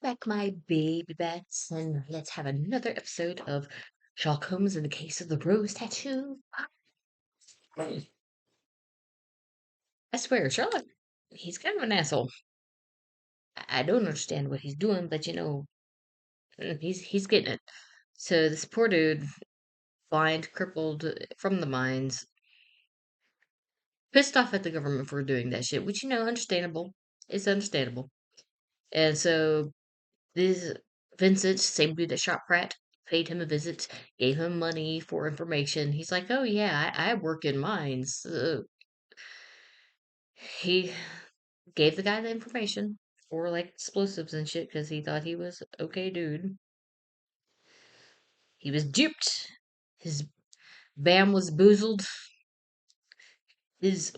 back, my baby bats, and let's have another episode of Sherlock Holmes in the case of the rose tattoo. I swear, Sherlock, he's kind of an asshole. I don't understand what he's doing, but he's getting it. So this poor dude, blind, crippled from the mines, pissed off at the government for doing that shit, which understandable. It's understandable. And so this Vincent, same dude that shot Pratt, paid him a visit, gave him money for information. He's like, "Oh yeah, I work in mines." He gave the guy the information for like explosives and shit because he thought he was okay, dude. He was duped. His bam was boozled. His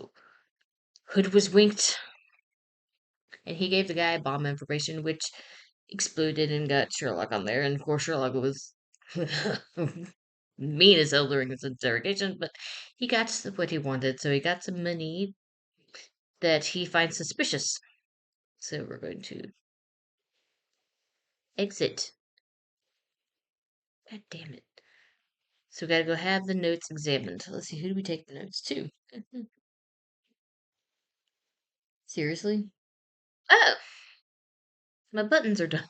hood was winked, and he gave the guy bomb information, which exploded and got Sherlock on there. And of course, Sherlock was mean as hell during this interrogation, but he got what he wanted. So he got some money that he finds suspicious. So we're going to exit. God damn it. So we gotta go have the notes examined. Let's see, who do we take the notes to? Seriously? Oh, my buttons are done.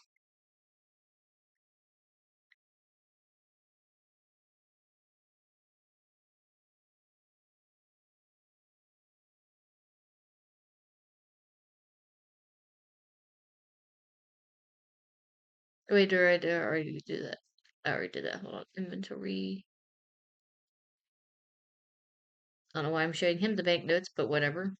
Wait, did I already do that? I already did that. Hold on. Inventory. I don't know why I'm showing him the banknotes, but whatever.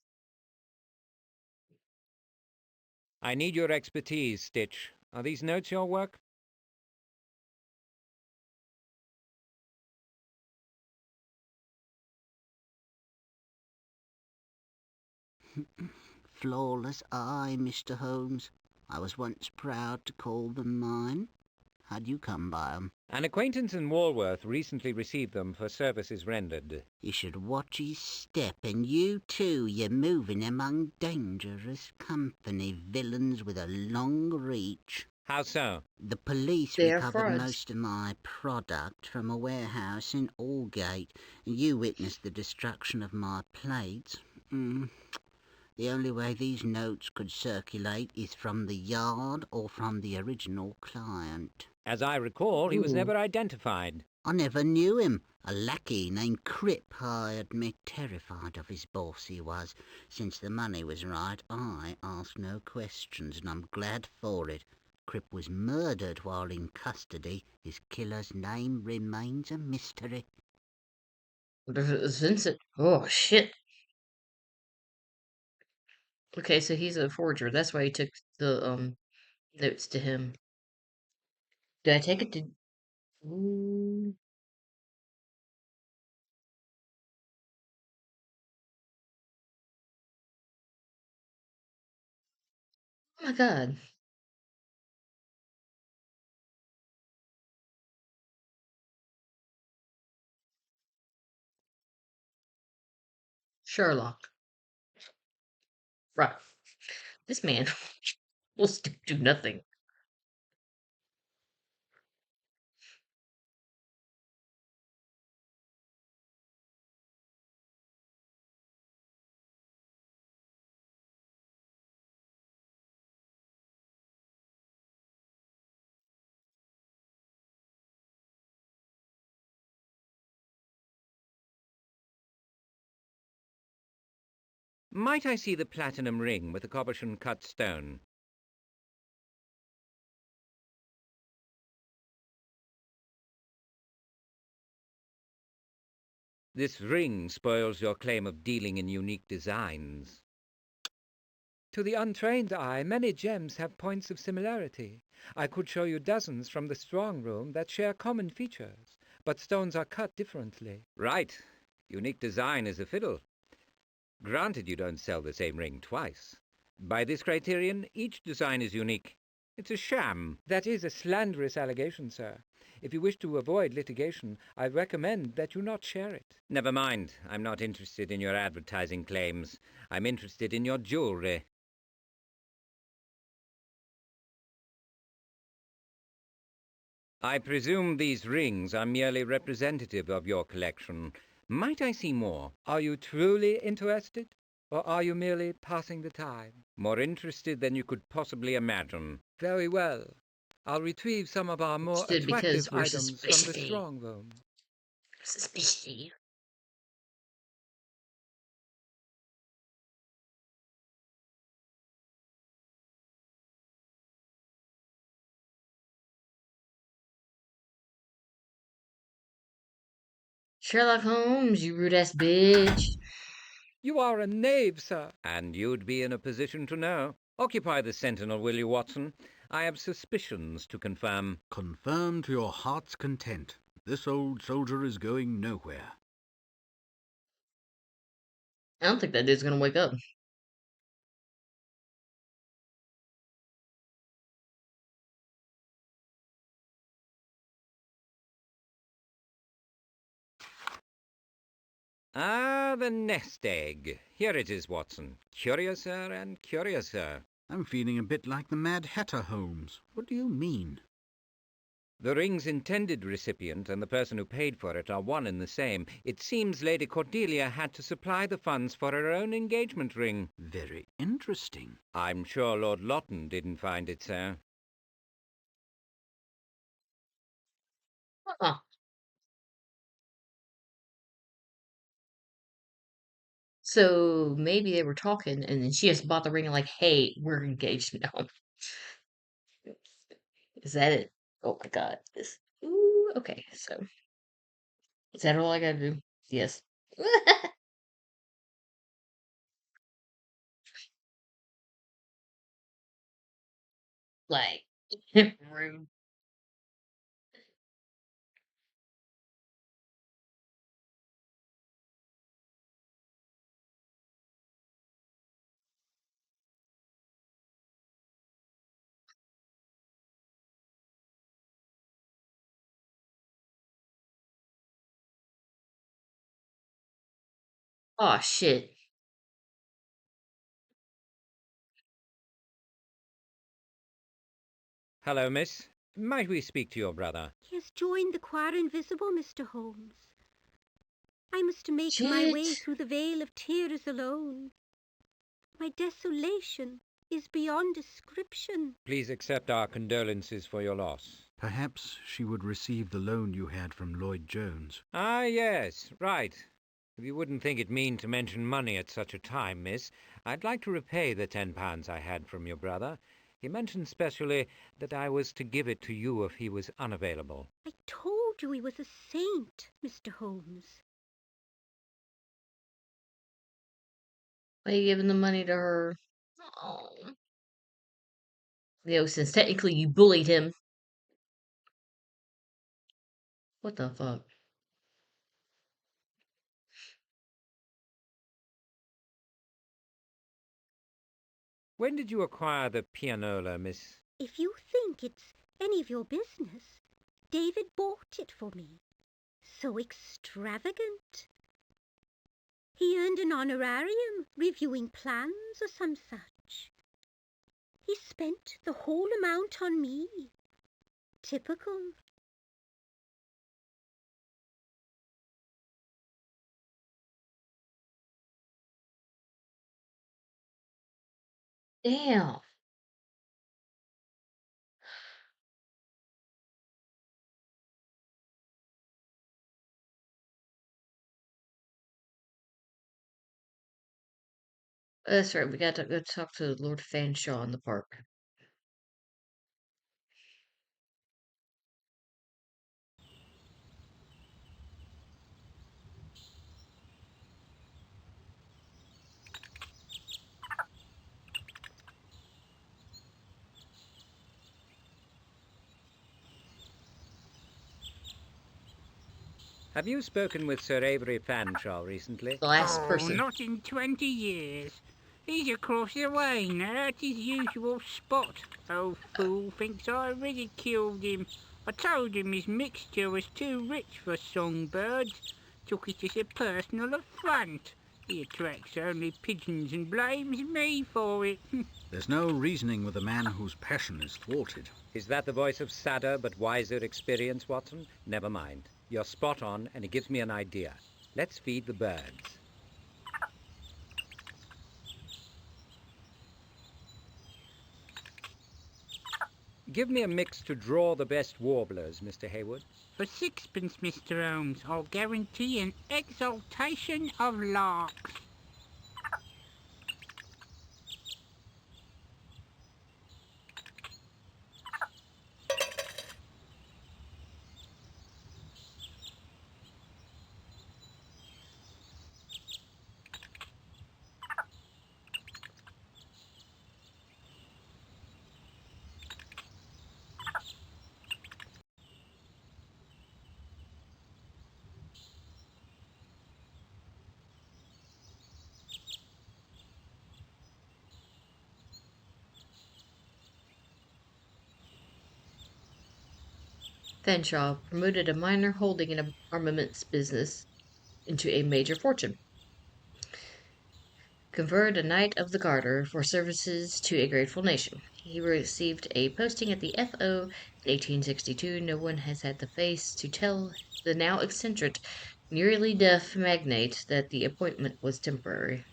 I need your expertise, Stitch. Are these notes your work? Flawless eye, Mr. Holmes. I was once proud to call them mine. How'd you come by 'em? An acquaintance in Walworth recently received them for services rendered. You should watch his step, and you too. You're moving among dangerous company, villains with a long reach. How so? The police They are recovered frauds. most of my product from a warehouse in Aldgate, and you witnessed the destruction of my plates. The only way these notes could circulate is from the Yard or from the original client. As I recall, he was Ooh. never identified. I never knew him. A lackey named Crip hired me. Terrified of his boss he was. Since the money was right, I asked no questions, and I'm glad for it. Crip was murdered while in custody. His killer's name remains a mystery. Vincent. Oh, shit. Okay, so he's a forger. That's why he took the notes to him. Did I take it to? Ooh, oh my God, Sherlock. Right, this man will stick to nothing. Might I see the platinum ring with the cabochon cut stone? This ring spoils your claim of dealing in unique designs. To the untrained eye, many gems have points of similarity. I could show you dozens from the strong room that share common features, but stones are cut differently. Right. Unique design is a fiddle. Granted you don't sell the same ring twice. By this criterion, each design is unique. It's a sham. That is a slanderous allegation, sir. If you wish to avoid litigation, I recommend that you not share it. Never mind. I'm not interested in your advertising claims. I'm interested in your jewelry. I presume these rings are merely representative of your collection. Might I see more? Are you truly interested, or are you merely passing the time? More interested than you could possibly imagine. Very well. I'll retrieve some of our more Interested attractive because we're items from the suspicious. strong room. Suspicious. Sherlock Holmes, you rude ass bitch. You are a knave, sir. And you'd be in a position to know. Occupy the sentinel, will you, Watson? I have suspicions to confirm. Confirm to your heart's content. This old soldier is going nowhere. I don't think that dude's gonna wake up. Ah, the nest egg. Here it is, Watson. Curiouser and curiouser. I'm feeling a bit like the Mad Hatter, Holmes. What do you mean? The ring's intended recipient and the person who paid for it are one and the same. It seems Lady Cordelia had to supply the funds for her own engagement ring. Very interesting. I'm sure Lord Lawton didn't find it, sir. Huh. So maybe they were talking and then she just bought the ring and like, hey, we're engaged now. Is that it? Oh my god. This ooh, okay, so is that all I gotta do? Yes. Like rude. Oh shit. Hello, miss. Might we speak to your brother? He has joined the choir invisible, Mr. Holmes. I must make my Shit. way through the vale of tears alone. My desolation is beyond description. Please accept our condolences for your loss. Perhaps she would receive the loan you had from Lloyd Jones. Ah, yes, right. If you wouldn't think it mean to mention money at such a time, miss, I'd like to repay the £10 I had from your brother. He mentioned specially that I was to give it to you if he was unavailable. I told you he was a saint, Mr. Holmes. Why are you giving the money to her? Oh. Since technically you bullied him. What the fuck? When did you acquire the pianola, miss? If you think it's any of your business, David bought it for me. So extravagant. He earned an honorarium reviewing plans or some such. He spent the whole amount on me. Typical. Damn. That's right, we gotta go talk to Lord Fanshawe in the park. Have you spoken with Sir Avery Fanshawe recently? The last Oh, person. not in 20 years. He's across the way now at his usual spot. Old fool thinks I ridiculed him. I told him his mixture was too rich for songbirds. Took it as a personal affront. He attracts only pigeons and blames me for it. There's no reasoning with a man whose passion is thwarted. Is that the voice of sadder but wiser experience, Watson? Never mind. You're spot on, and it gives me an idea. Let's feed the birds. Give me a mix to draw the best warblers, Mr. Hayward. For sixpence, Mr. Holmes, I'll guarantee an exaltation of larks. Fanshawe promoted a minor holding in an armaments business into a major fortune. Conferred a Knight of the Garter for services to a grateful nation. He received a posting at the FO in 1862. No one has had the face to tell the now eccentric, nearly deaf magnate that the appointment was temporary.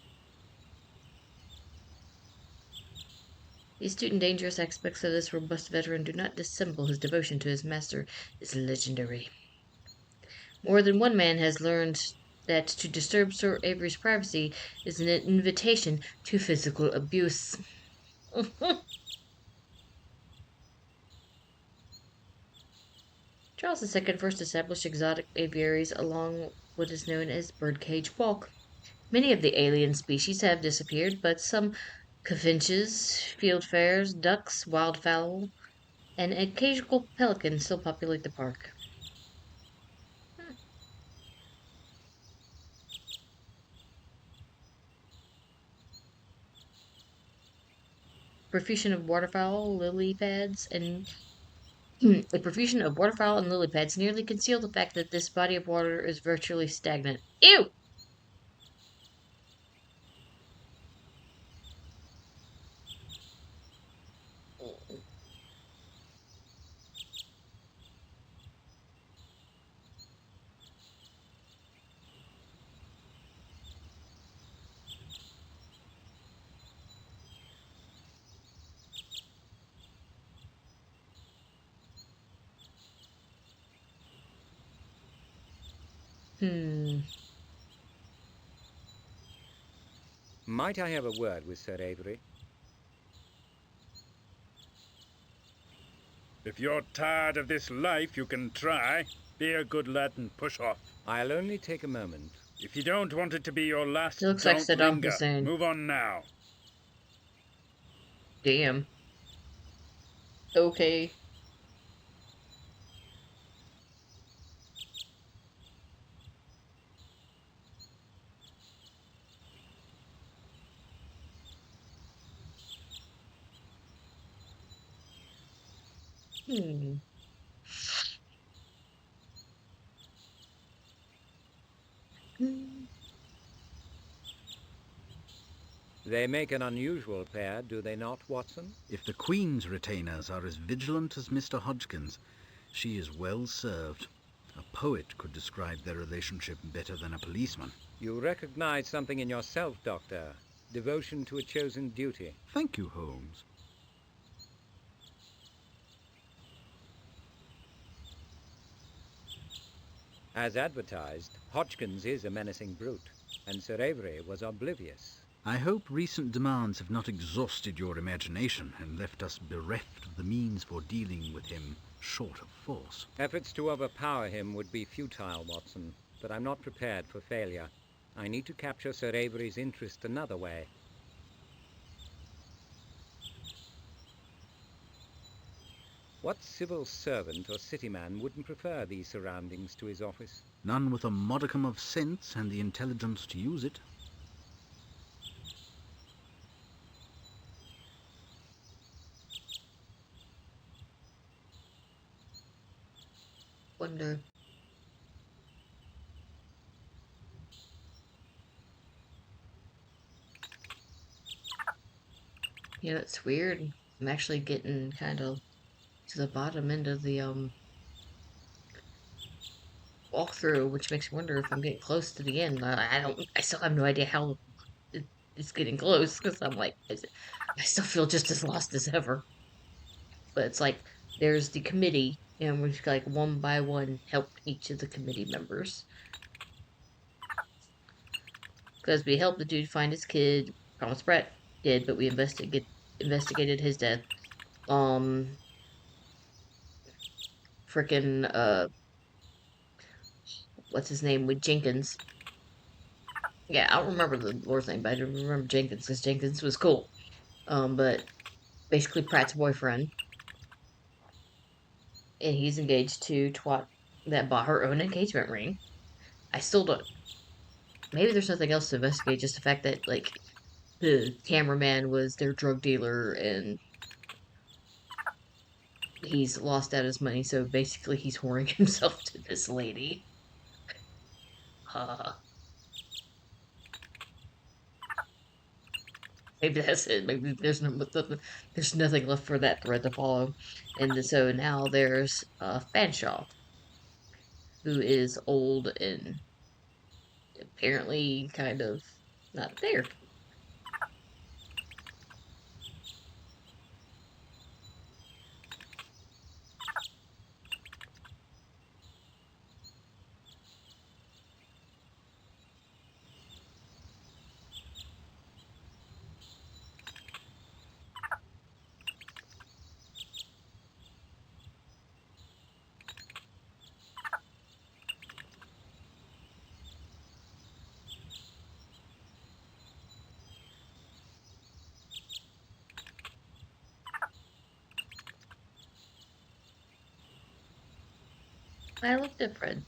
The astute and dangerous aspects of this robust veteran do not dissemble his devotion to his master is legendary. More than one man has learned that to disturb Sir Avery's privacy is an invitation to physical abuse. Charles II first established exotic aviaries along what is known as Birdcage Walk. Many of the alien species have disappeared, but some goldfinches, fieldfares, ducks, wildfowl, and occasional pelicans still populate the park. Profusion of waterfowl, lily pads, and a profusion of waterfowl and lily pads nearly conceal the fact that this body of water is virtually stagnant. Ew! Hmm. Might I have a word with Sir Avery? If you're tired of this life, you can try. Be a good lad and push off. I'll only take a moment. If you don't want it to be your last, He looks like don't Saddam linger. Hussein. Move on now. Damn. Okay. Hmm. They make an unusual pair, do they not, Watson? If the Queen's retainers are as vigilant as Mr. Hodgkins, she is well served. A poet could describe their relationship better than a policeman. You recognize something in yourself, Doctor. Devotion to a chosen duty. Thank you, Holmes. As advertised, Hodgkins is a menacing brute, and Sir Avery was oblivious. I hope recent demands have not exhausted your imagination and left us bereft of the means for dealing with him short of force. Efforts to overpower him would be futile, Watson, but I'm not prepared for failure. I need to capture Sir Avery's interest another way. What civil servant or city man wouldn't prefer these surroundings to his office? None with a modicum of sense and the intelligence to use it. Wonder. Yeah, that's weird. I'm actually getting kind of to the bottom end of the walkthrough, which makes me wonder if I'm getting close to the end. I don't. I still have no idea how it's getting close because I'm like, I still feel just as lost as ever. But it's like there's the committee, and we've like one by one help each of the committee members because we helped the dude find his kid. Thomas Pratt did, but we investigated his death. Um, freaking what's his name with Jenkins? Yeah, I don't remember the Lord's name, but I do remember Jenkins because Jenkins was cool. But basically Pratt's boyfriend, and he's engaged to twat that bought her own engagement ring. I still don't. Maybe there's nothing else to investigate. Just the fact that like the cameraman was their drug dealer, and he's lost out his money, so basically he's whoring himself to this lady. Uh, maybe that's it. Maybe there's nothing left for that thread to follow. And so now there's Fanshawe, who is old and apparently kind of not there. I looked at Fred.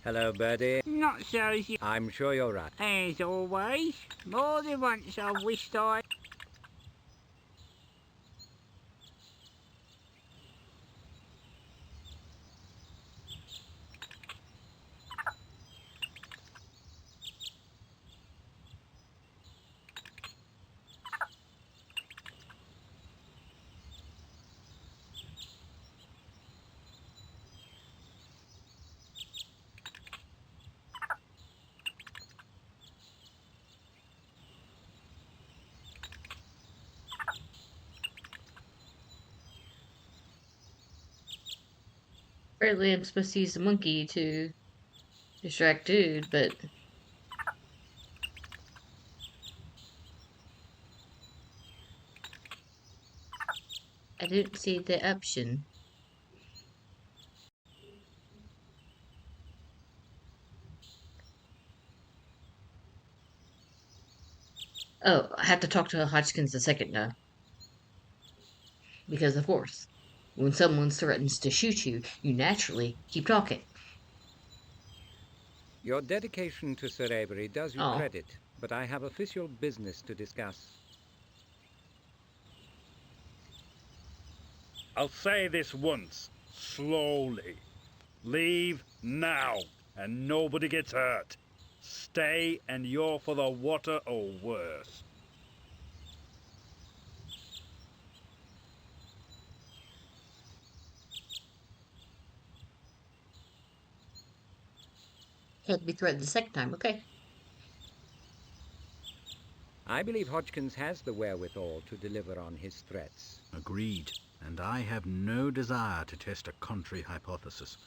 Hello, Birdie. Not so easy I'm sure you're right. as always. More than once I wished I... Apparently, I'm supposed to use the monkey to distract dude, but I didn't see the option. Oh, I have to talk to Hodgkins a second now. Because, of course, when someone threatens to shoot you, you naturally keep talking. Your dedication to Sir Avery does you Oh, credit, but I have official business to discuss. I'll say this once, slowly. Leave now, and nobody gets hurt. Stay, and you're for the water or worse. had to be threatened the second time. Okay. I believe Hodgkins has the wherewithal to deliver on his threats. Agreed. And I have no desire to test a contrary hypothesis.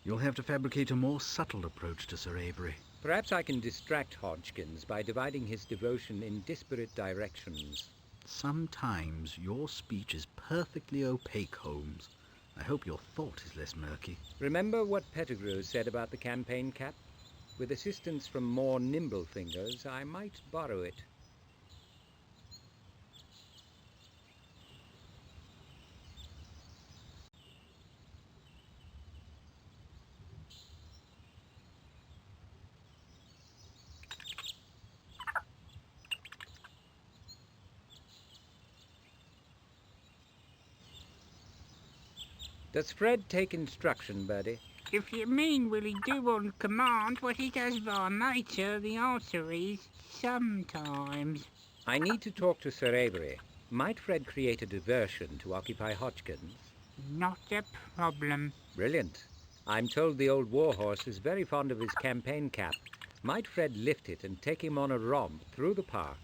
You'll have to fabricate a more subtle approach to Sir Avery. Perhaps I can distract Hodgkins by dividing his devotion in disparate directions. Sometimes your speech is perfectly opaque, Holmes. I hope your thought is less murky. Remember what Pettigrew said about the campaign cap? With assistance from more nimble fingers, I might borrow it. Does Fred take instruction, Bertie? If you mean will he do on command what he does by nature, the answer is sometimes. I need to talk to Sir Avery. Might Fred create a diversion to occupy Hodgkins? Not a problem. Brilliant. I'm told the old warhorse is very fond of his campaign cap. Might Fred lift it and take him on a romp through the park?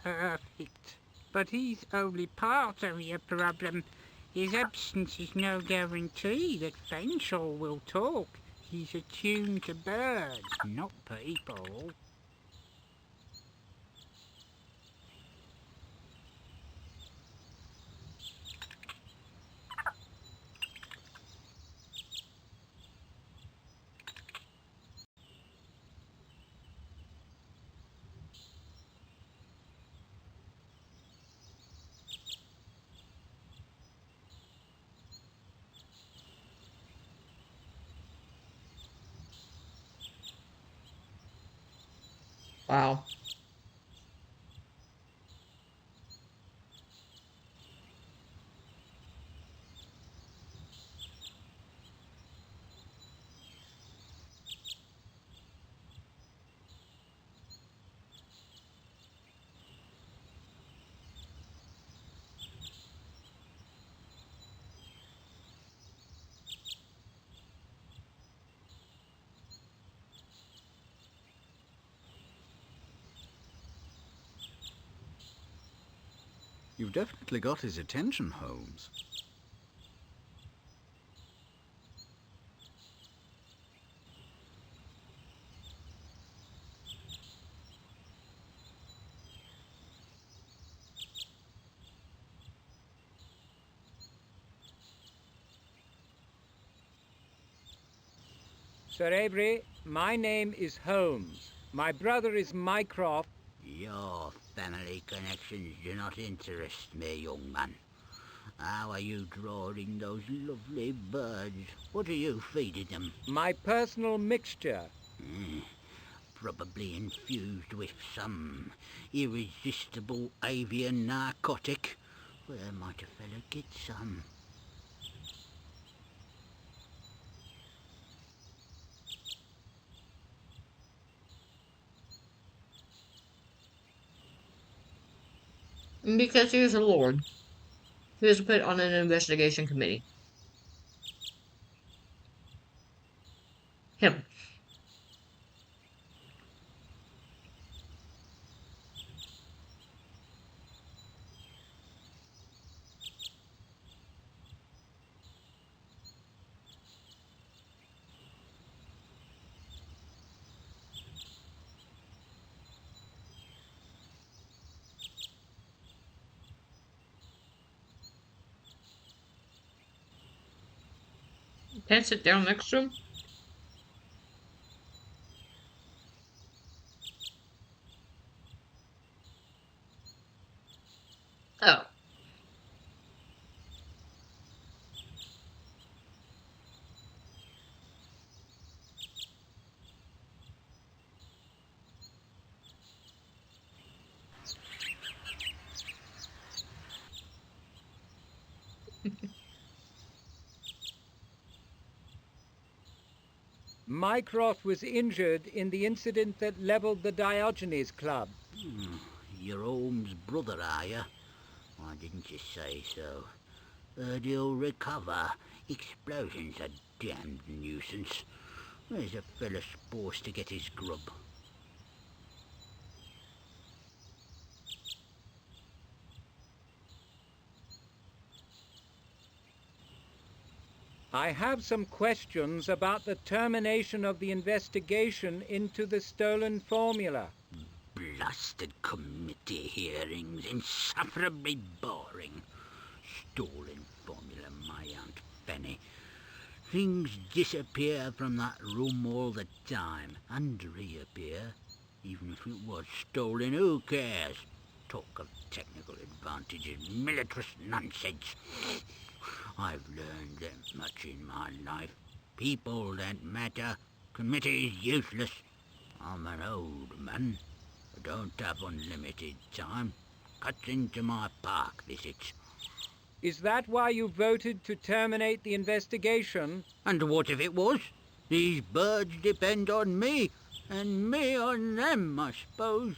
Perfect. But he's only part of your problem. His absence is no guarantee that Fanshawe will talk. He's attuned to birds, not people. Wow. You've definitely got his attention, Holmes. Sir Avery, my name is Holmes. My brother is Mycroft. Your family connections do not interest me, young man. How are you drawing those lovely birds? What are you feeding them? My personal mixture. Probably infused with some irresistible avian narcotic. Where might a fellow get some? Because he was a lord. He was put on an investigation committee. Him. Can I sit down next to him? Oh. Mycroft was injured in the incident that leveled the Diogenes Club. Your Holmes' brother, are you? Why didn't you say so? Heard he'll recover. Explosions are damned nuisance. Where's a fella supposed to get his grub? I have some questions about the termination of the investigation into the stolen formula. Blasted committee hearings, insufferably boring. Stolen formula, my Aunt Fanny. Things disappear from that room all the time, and reappear. Even if it was stolen, who cares? Talk of technical advantages, militarist nonsense. I've learned that much in my life. People don't matter. Committee's useless. I'm an old man. I don't have unlimited time. Cuts into my park visits. Is that why you voted to terminate the investigation? And what if it was? These birds depend on me, and me on them, I suppose.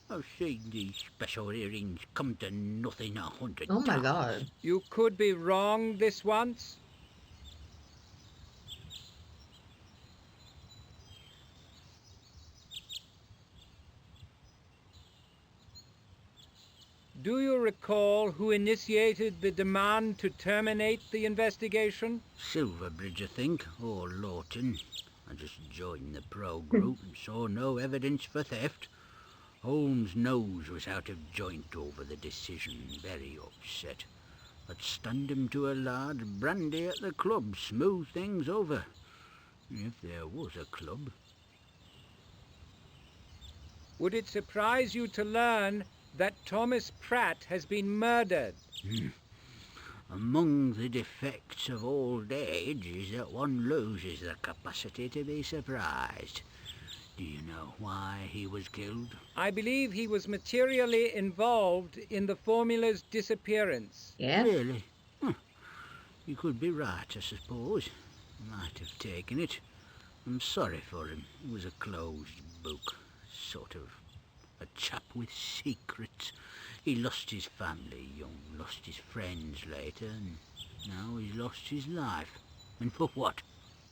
I've seen these special hearings come to nothing 100 Oh my times. god. You could be wrong this once. Do you recall who initiated the demand to terminate the investigation? Silverbridge, I think, or Lawton. I just joined the pro group and saw no evidence for theft. Holmes' nose was out of joint over the decision, very upset. I'd stand him to a large brandy at the club, smooth things over. If there was a club. Would it surprise you to learn that Thomas Pratt has been murdered? Among the defects of old age is that one loses the capacity to be surprised. Do you know why he was killed? I believe he was materially involved in the formula's disappearance. Yeah? Really? You could be right, I suppose. Might have taken it. I'm sorry for him. It was a closed book. Sort of a chap with secrets. He lost his family young, lost his friends later, and now he's lost his life. And for what?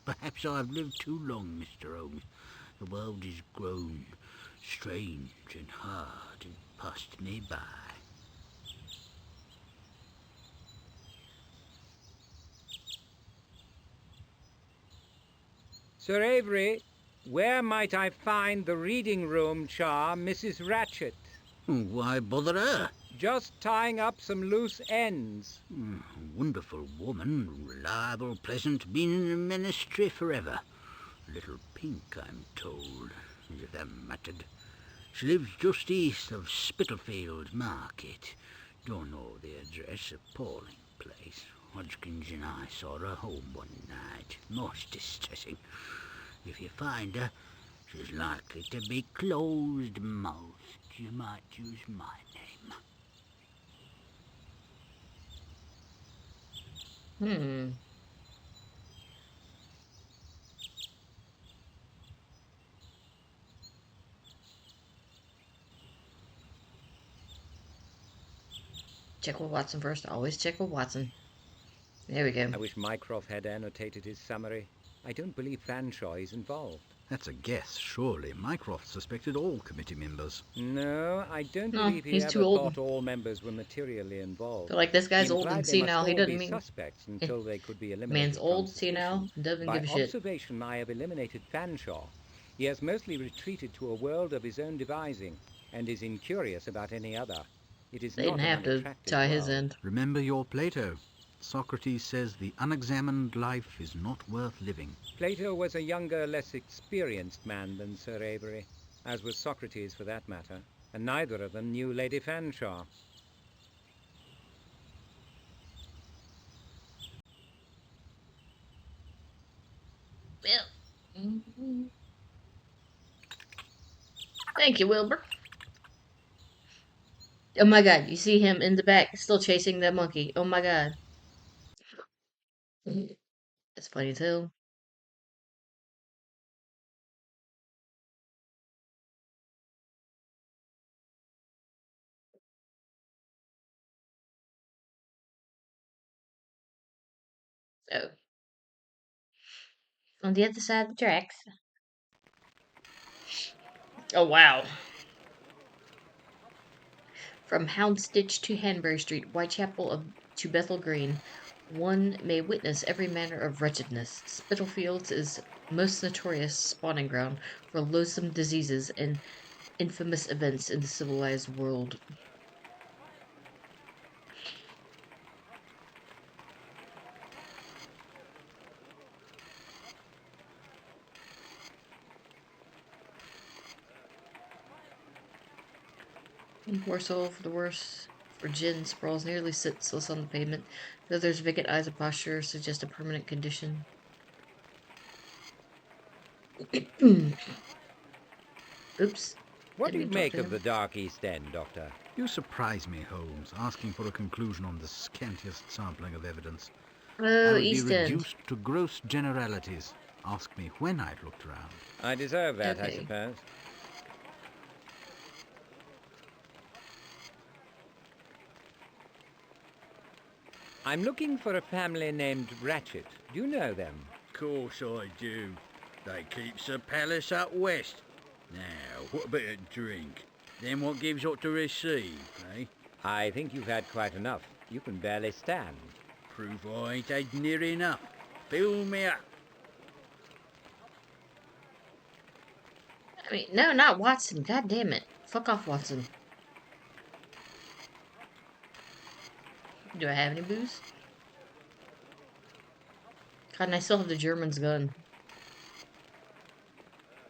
Perhaps I've lived too long, Mr. Holmes. The world has grown strange and hard and passed me by. Sir Avery, where might I find the reading room charm, Mrs. Ratchet? Why bother her? Just tying up some loose ends. Wonderful woman, reliable, pleasant, been in the ministry forever. A little pink, I'm told, as if that mattered. She lives just east of Spitalfield Market. Don't know the address, appalling place. Hodgkins and I saw her home one night. Most distressing. If you find her, she's likely to be closed-mouthed. You might use my name. Check with Watson first. Always check with Watson. There we go. I wish Mycroft had annotated his summary. I don't believe Fanshawe is involved. That's a guess, surely. Mycroft suspected all committee members. No, I don't No, believe he he's ever too old. thought all members were materially involved. Feel like this guy's He old implied and they must senile. He all doesn't be mean suspects until they could be eliminated. man's from old, suspicion. senile, doesn't By give a shit. observation, I have eliminated Fanshawe. He has mostly retreated to a world of his own devising, and is incurious about any other. It is They not didn't an have to unattractive tie his world. end. Remember your Plato. Socrates says the unexamined life is not worth living. Plato was a younger, less experienced man than Sir Avery, as was Socrates for that matter, and neither of them knew Lady Fanshawe. Well, thank you, Wilbur. Oh my god, you see him in the back still chasing that monkey. Oh my god. That's funny too. Oh. On the other side of the tracks. Oh wow. From Houndsditch to Hanbury Street, Whitechapel to Bethel Green, one may witness every manner of wretchedness. Spitalfields is most notorious spawning ground for loathsome diseases and infamous events in the civilized world. Poor soul for the worse. For Jin sprawls nearly senseless on the pavement. The other's vacant eyes and posture suggest a permanent condition. Oops. What do Didn't you even talk make to of him. the Dark East End, Doctor? You surprise me, Holmes, asking for a conclusion on the scantiest sampling of evidence. I Oh, would be East End. reduced to gross generalities. Ask me when I'd looked around. I deserve that, I Okay. suppose. I'm looking for a family named Ratchet. Do you know them? Course I do. They keeps the palace up west. Now, what about a drink? Then what gives ought to receive, eh? I think you've had quite enough. You can barely stand. Prove I ain't had near enough. Fill me up. I mean, no, not Watson. God damn it. Fuck off, Watson. Do I have any booze? God, and I still have the German's gun.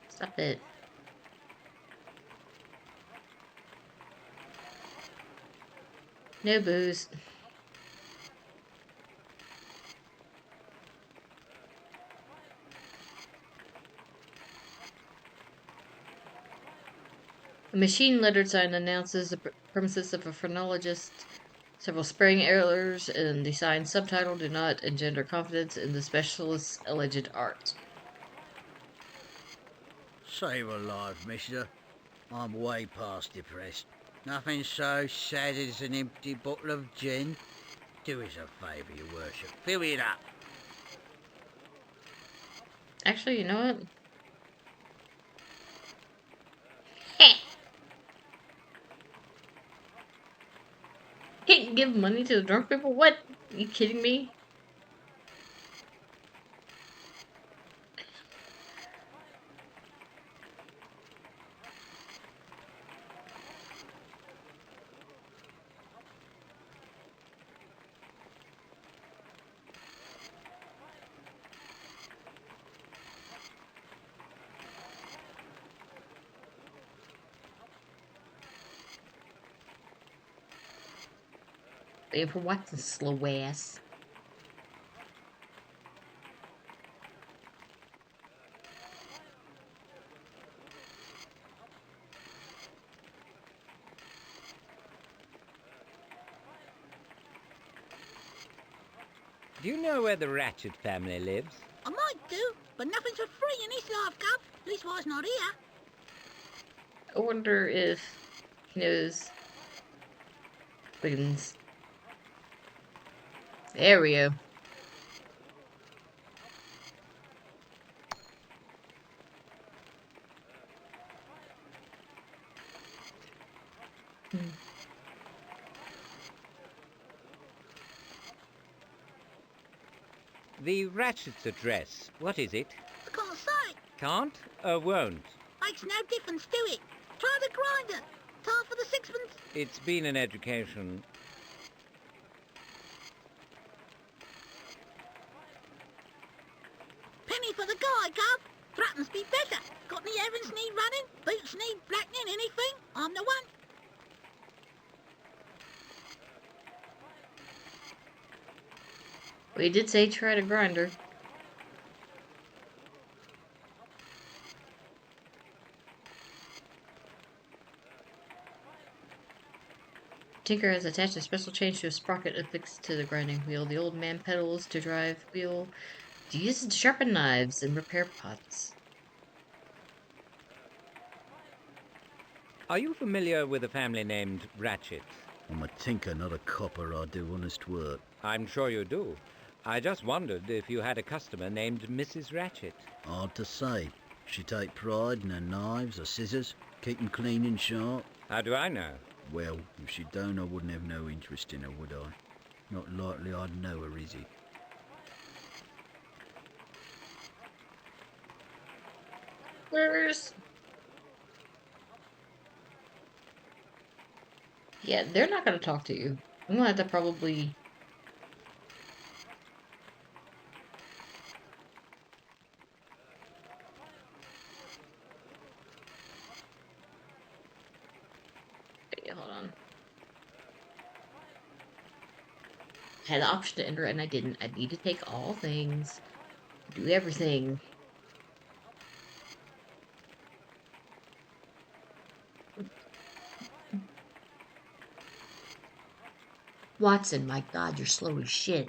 Stop it. No booze. A machine-lettered sign announces the premises of a phrenologist. Several spelling errors in the sign's subtitle do not engender confidence in the specialist's alleged art. Save a life, mister. I'm way past depressed. Nothing so sad as an empty bottle of gin. Do us a favour, your worship. Fill it up. Actually, you know what? Can't give money to the drunk people? What? Are you kidding me? Waiting for Watson, slow ass. Do you know where the Ratchet family lives? I might do, but nothing's for free in this life, Gov. Leastwise not here. I wonder if he knows Wiggins. There we go. The Ratchet's address. What is it? I can't say. Can't or won't? Makes no difference to it. Try the grinder. Time for the sixpence. It's been an education. Penny for the guy, Gov. Threepence be better. Got any errands need running? Boots need blackening? Anything? I'm the one. We did say try to grinder. Tinker has attached a special chain to a sprocket affixed to the grinding wheel. The old man pedals to drive wheel to use it to sharpen knives and repair pots. Are you familiar with a family named Ratchet? I'm a tinker, not a copper. I do honest work. I'm sure you do. I just wondered if you had a customer named Mrs. Ratchet. Hard to say. She take pride in her knives, her scissors, keep 'em clean and sharp. How do I know? Well, if she don't, I wouldn't have no interest in her, would I? Not likely I'd know her, is it? Where's... Yeah, they're not gonna talk to you. I'm gonna have to probably... Okay, hold on. I had the option to enter and I didn't. I need to take all things. Do everything. Watson, my God, you're slow as shit.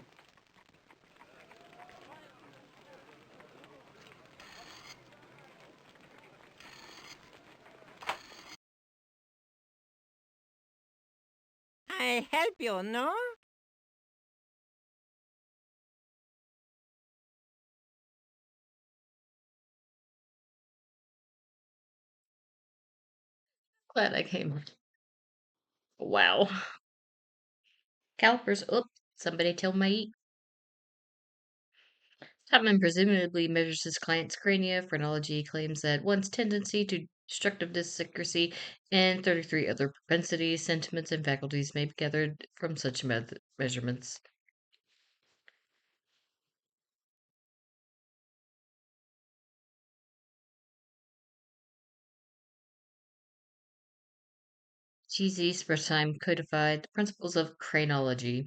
I help you, no? Glad I came. Wow. Calipers. Oop. Somebody tell me. Topman presumably measures his client's crania. Phrenology claims that one's tendency to destructiveness, secrecy, and 33 other propensities, sentiments, and faculties may be gathered from such measurements. Cheesy Time codified the principles of craniology.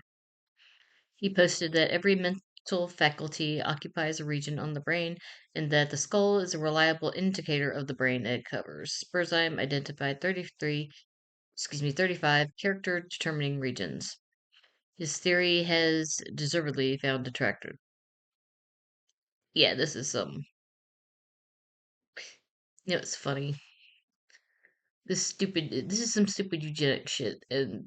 He posted that every mental faculty occupies a region on the brain and that the skull is a reliable indicator of the brain it covers. Spurzheim identified 35 character determining regions. His theory has deservedly found detractors. Yeah, this is it's funny. This is some stupid eugenic shit, and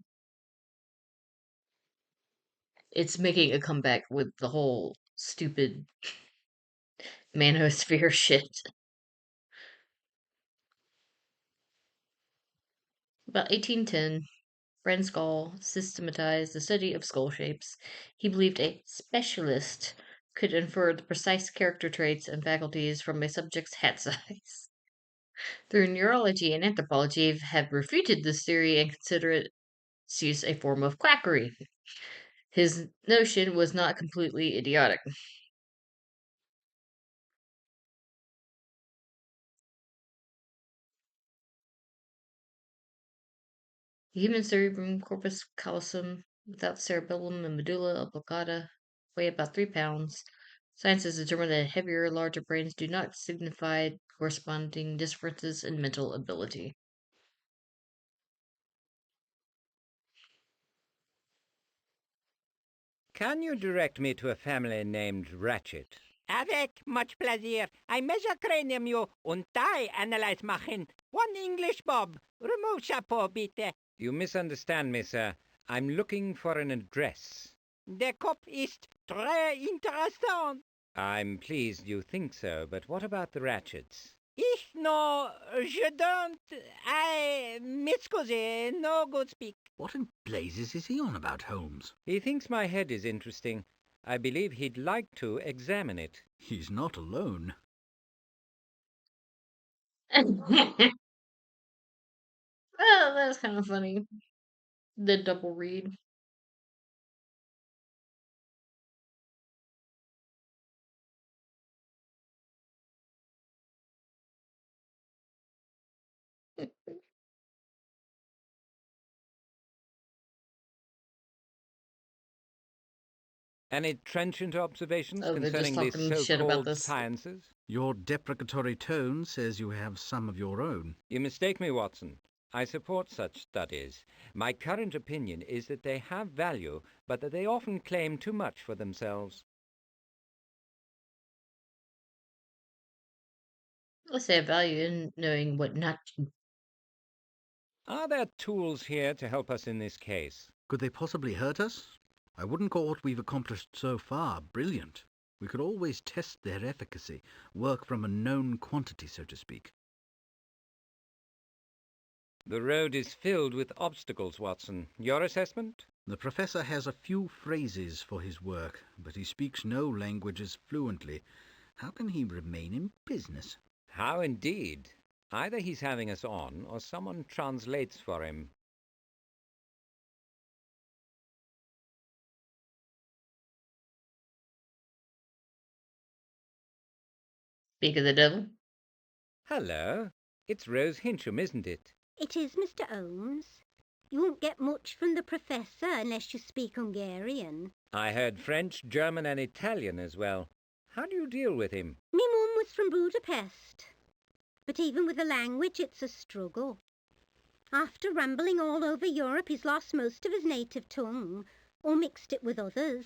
it's making a comeback with the whole stupid manosphere shit. About 1810, Franz Gall systematized the study of skull shapes. He believed a specialist could infer the precise character traits and faculties from a subject's hat size. Through neurology and anthropology have refuted this theory and consider its use a form of quackery. His notion was not completely idiotic. The human cerebrum, corpus callosum, without cerebellum and medulla oblongata, weigh about 3 pounds. Science has determined that heavier, larger brains do not signify corresponding differences in mental ability. Can you direct me to a family named Ratchet? Avec much pleasure. I measure cranium you und I analyze machen. One English bob. Remove chapeau, bitte. You misunderstand me, sir. I'm looking for an address. Der Kopf ist très interessant. I'm pleased you think so, but what about the Ratchets? Je don't. M'excuse, no good speak. What in blazes is he on about, Holmes? He thinks my head is interesting. I believe he'd like to examine it. He's not alone. Oh, that's kind of funny. The double read. Any trenchant observations Oh, they're just concerning the talking shit about so-called this. sciences? Your deprecatory tone says you have some of your own. You mistake me, Watson. I support such studies. My current opinion is that they have value, but that they often claim too much for themselves. Let's say a value in knowing what not to. Are there tools here to help us in this case? Could they possibly hurt us? I wouldn't call what we've accomplished so far brilliant. We could always test their efficacy, work from a known quantity, so to speak. The road is filled with obstacles, Watson. Your assessment? The professor has a few phrases for his work, but he speaks no languages fluently. How can he remain in business? How indeed. Either he's having us on, or someone translates for him. Speak of the devil. Hello. It's Rose Hincham, isn't it? It is, Mr. Holmes. You won't get much from the professor unless you speak Hungarian. I heard French, German, and Italian as well. How do you deal with him? Me mum was from Budapest. But even with the language, it's a struggle. After rambling all over Europe, he's lost most of his native tongue. or mixed it with others.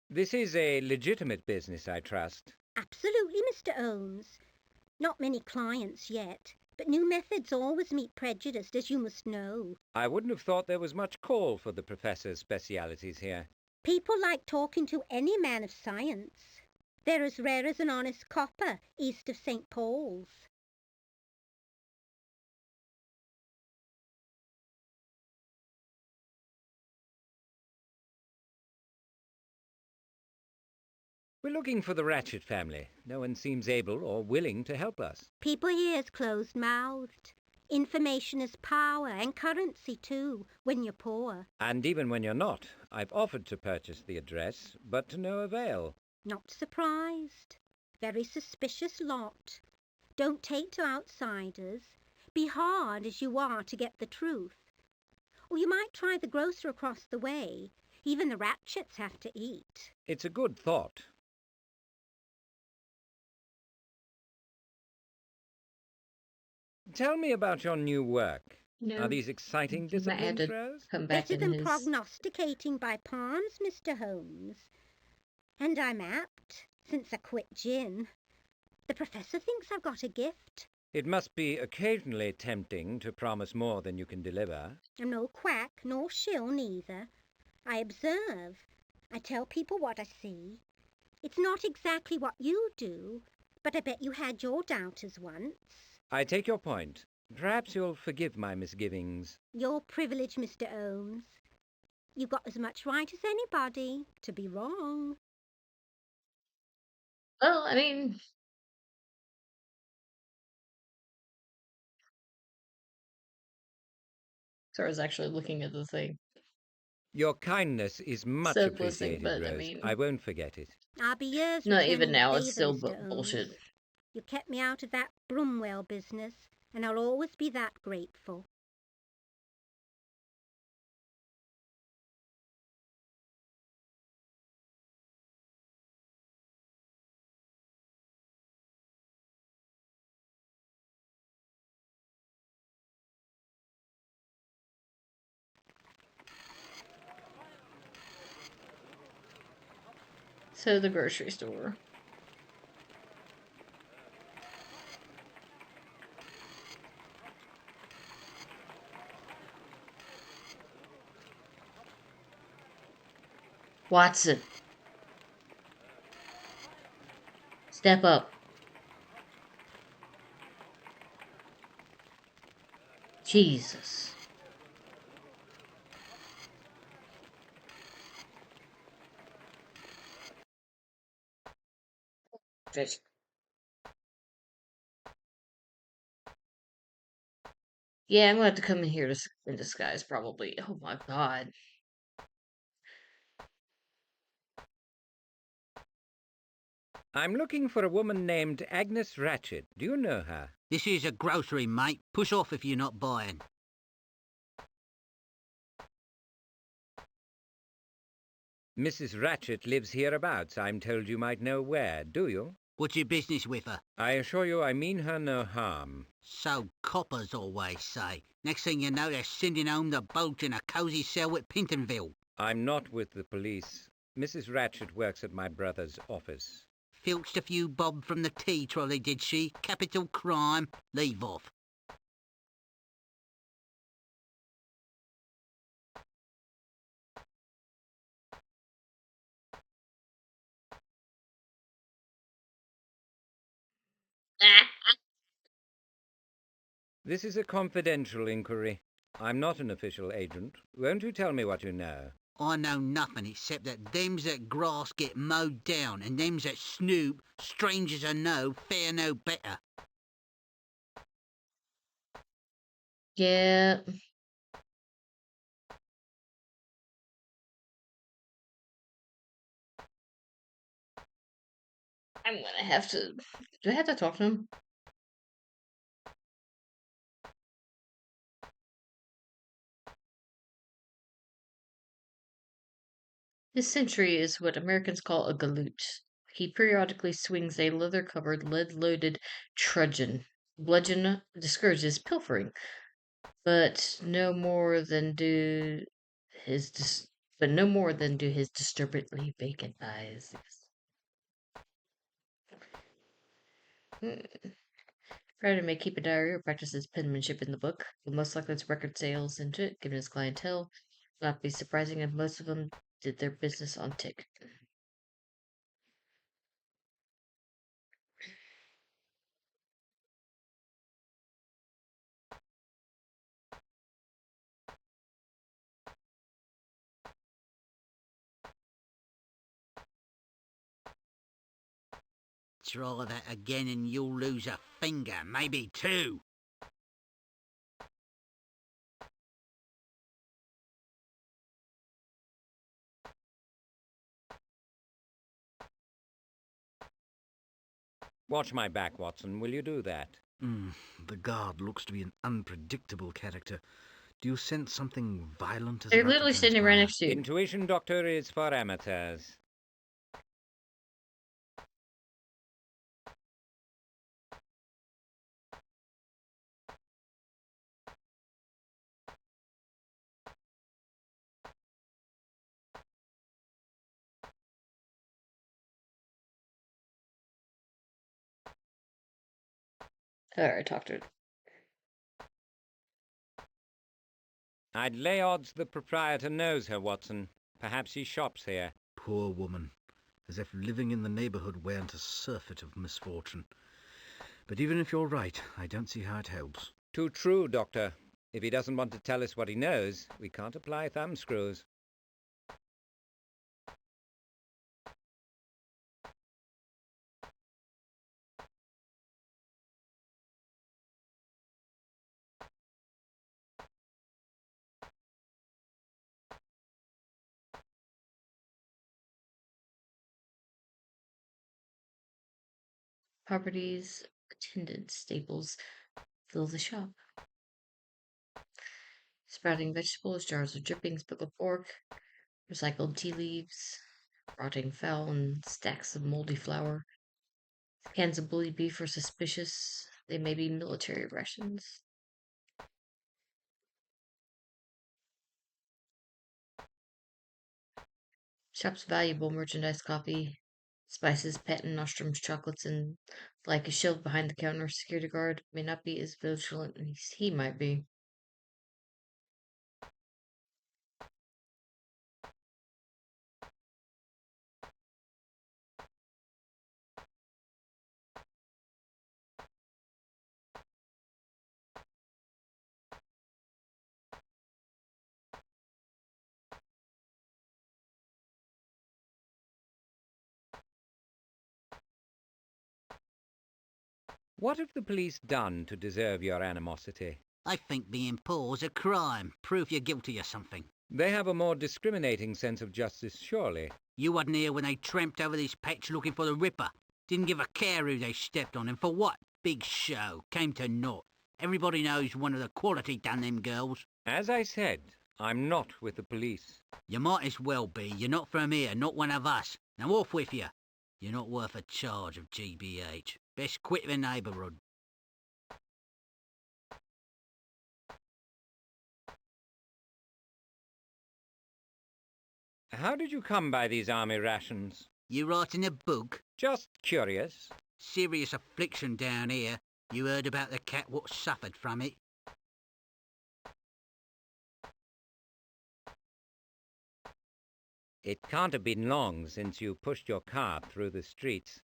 This is a legitimate business, I trust. Absolutely, Mr. Holmes. Not many clients yet, but new methods always meet prejudice, as you must know. I wouldn't have thought there was much call for the professor's specialities here. People like talking to any man of science. They're as rare as an honest copper east of St. Paul's. We're looking for the Ratchet family. No one seems able or willing to help us. People here's closed-mouthed. Information is power, and currency too, when you're poor. And even when you're not, I've offered to purchase the address, but to no avail. Not surprised. Very suspicious lot. Don't take to outsiders. Be hard as you are to get the truth. Or you might try the grocer across the way. Even the Ratchets have to eat. It's a good thought. Tell me about your new work. Are these exciting you might have discipline to throws? come back Better in than his... prognosticating by palms, Mr. Holmes. And I'm apt, since I quit gin. The professor thinks I've got a gift. It must be occasionally tempting to promise more than you can deliver. I'm no quack, nor shill neither. I observe. I tell people what I see. It's not exactly what you do, but I bet you had your doubters once. I take your point. Perhaps you'll forgive my misgivings. Your privilege, Mr. Holmes. You've got as much right as anybody to be wrong. Well, I mean... So I was actually looking at the thing. Your kindness is much Said listening, appreciated, but I Rose. mean... I won't forget it. I'll be yours No, returning even now, the it's favour, still Mr. Holmes. bullshit. You kept me out of that Brumwell business, and I'll always be that grateful. So the grocery store. Watson. Step up. Jesus. Fish. Yeah, I'm gonna have to come in here in disguise, probably. Oh my god. I'm looking for a woman named Agnes Ratchet. Do you know her? This is a grocery, mate. Push off if you're not buying. Mrs. Ratchet lives hereabouts. I'm told you might know where, do you? What's your business with her? I assure you I mean her no harm. So coppers always say. Next thing you know, they're sending home the boat in a cosy cell with Pintonville. I'm not with the police. Mrs. Ratchet works at my brother's office. Filched a few bob from the tea trolley, did she? Capital crime. Leave off. This is a confidential inquiry. I'm not an official agent. Won't you tell me what you know? I know nothing except that thems that grass get mowed down and thems that snoop, strangers I know, fare no better. Yeah. I'm gonna have to... Do I have to talk to him? This sentry is what Americans call a galoot. He periodically swings a leather-covered, lead-loaded truncheon. bludgeon discourages pilfering, but no more than do his disturbingly vacant eyes. Crowder may keep a diary or practice his penmanship in the book, but most likely its record sales into it, given his clientele. Not be surprising if most of them did their business on tick. Try that again and you'll lose a finger, maybe two. Watch my back, Watson. Will you do that? The guard looks to be an unpredictable character. Do you sense something violent is They're about to literally standing right transpire? next to you. Intuition, Doctor, is for amateurs. Alright, talk to her. I'd lay odds the proprietor knows her, Watson. Perhaps he shops here. Poor woman. As if living in the neighbourhood weren't a surfeit of misfortune. But even if you're right, I don't see how it helps. Too true, Doctor. If he doesn't want to tell us what he knows, we can't apply thumbscrews. Properties, attendants, stables fill the shop. Sprouting vegetables, jars of drippings, pickled pork, recycled tea leaves, rotting fowl, and stacks of moldy flour. Cans of bully beef are suspicious. They may be military rations. Shop's valuable merchandise, coffee, spices, patent nostrums, chocolates, and like is shelved behind the counter. Security guard may not be as vigilant as he might be. What have the police done to deserve your animosity? I think being poor's a crime. Proof you're guilty of something. They have a more discriminating sense of justice, surely. You wasn't here when they tramped over this patch looking for the Ripper. Didn't give a care who they stepped on, and for what? Big show. Came to naught. Everybody knows one of the quality done them girls. As I said, I'm not with the police. You might as well be. You're not from here, not one of us. Now off with you. You're not worth a charge of GBH. Best quit the neighbourhood. How did you come by these army rations? You writing a book? Just curious. Serious affliction down here. You heard about the cat what suffered from it? It can't have been long since you pushed your cart through the streets.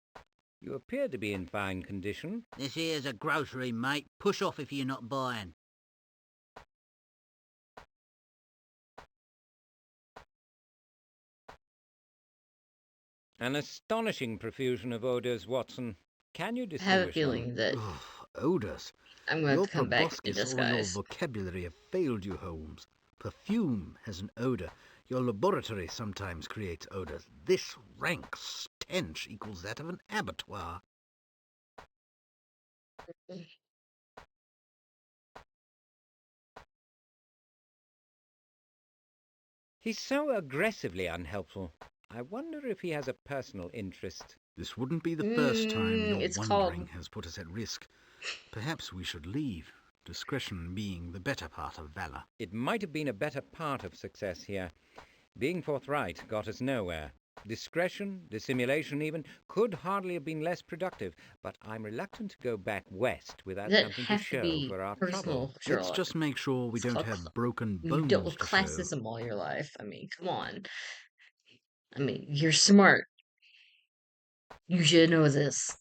You appear to be in fine condition. This here's a grocery, mate. Push off if you're not buying. An astonishing profusion of odours, Watson. Can you I have a distinguish feeling them? that Odours. I'm going to Your have to come back in proboscis or your disguise. vocabulary have failed you, Holmes. Perfume has an odour. Your laboratory sometimes creates odours. This rank stench equals that of an abattoir. He's so aggressively unhelpful. I wonder if he has a personal interest. This wouldn't be the first time your It's wandering called... has put us at risk. Perhaps we should leave, discretion being the better part of valor. It might have been a better part of success here. Being forthright got us nowhere. Discretion, dissimulation even, could hardly have been less productive, but I'm reluctant to go back west without Does that something to have to show be for our trouble. personal, Let's Sherlock? just make sure we It's don't called... have broken You've dealt bones with to show. classism all your life. I mean, come on. I mean, you're smart. You should know this.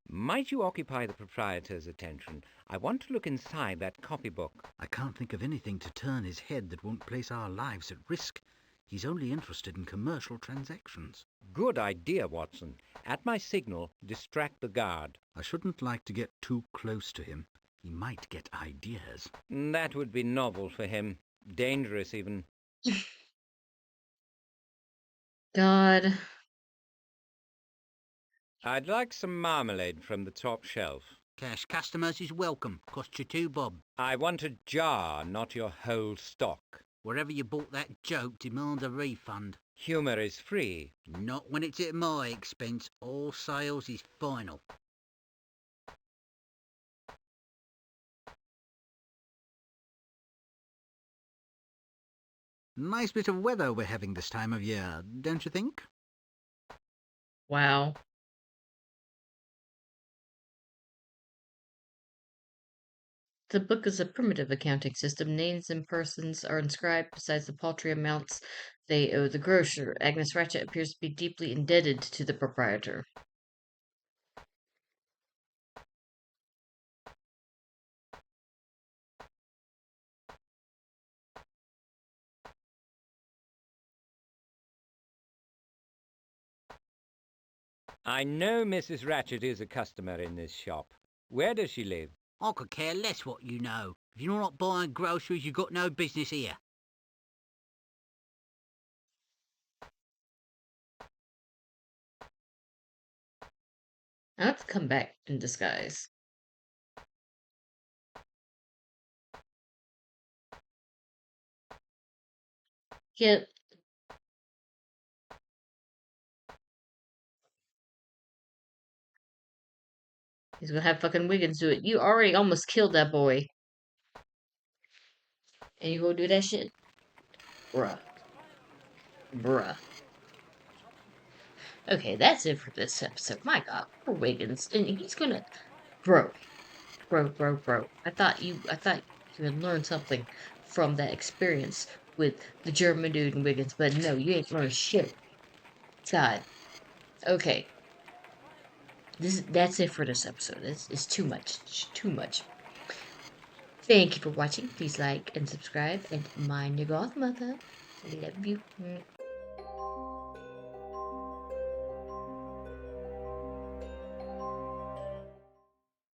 Might you occupy the proprietor's attention? I want to look inside that copybook. I can't think of anything to turn his head that won't place our lives at risk. He's only interested in commercial transactions. Good idea, Watson. At my signal, distract the guard. I shouldn't like to get too close to him. He might get ideas. That would be novel for him. Dangerous, even. God. I'd like some marmalade from the top shelf. Cash customers is welcome. Cost you 2 bob. I want a jar, not your whole stock. Wherever you bought that joke demands a refund. Humour is free. Not when it's at my expense. All sales is final. Nice bit of weather we're having this time of year, don't you think? Wow. The book is a primitive accounting system. Names and persons are inscribed besides the paltry amounts they owe the grocer. Agnes Ratchet appears to be deeply indebted to the proprietor. I know Mrs. Ratchet is a customer in this shop. Where does she live? I could care less what you know. If you're not buying groceries, you've got no business here. I have to come back in disguise. Yeah. He's gonna have fucking Wiggins do it. You already almost killed that boy. And you gonna do that shit? Bruh. Bruh. Okay, that's it for this episode. My god, poor Wiggins. And he's gonna... Bro. I thought you had learned something from that experience with the German dude and Wiggins, but no, you ain't learned shit. God. Okay. That's it for this episode. It's too much. It's too much. Thank you for watching. Please like and subscribe and mind your Gothmother. I love you.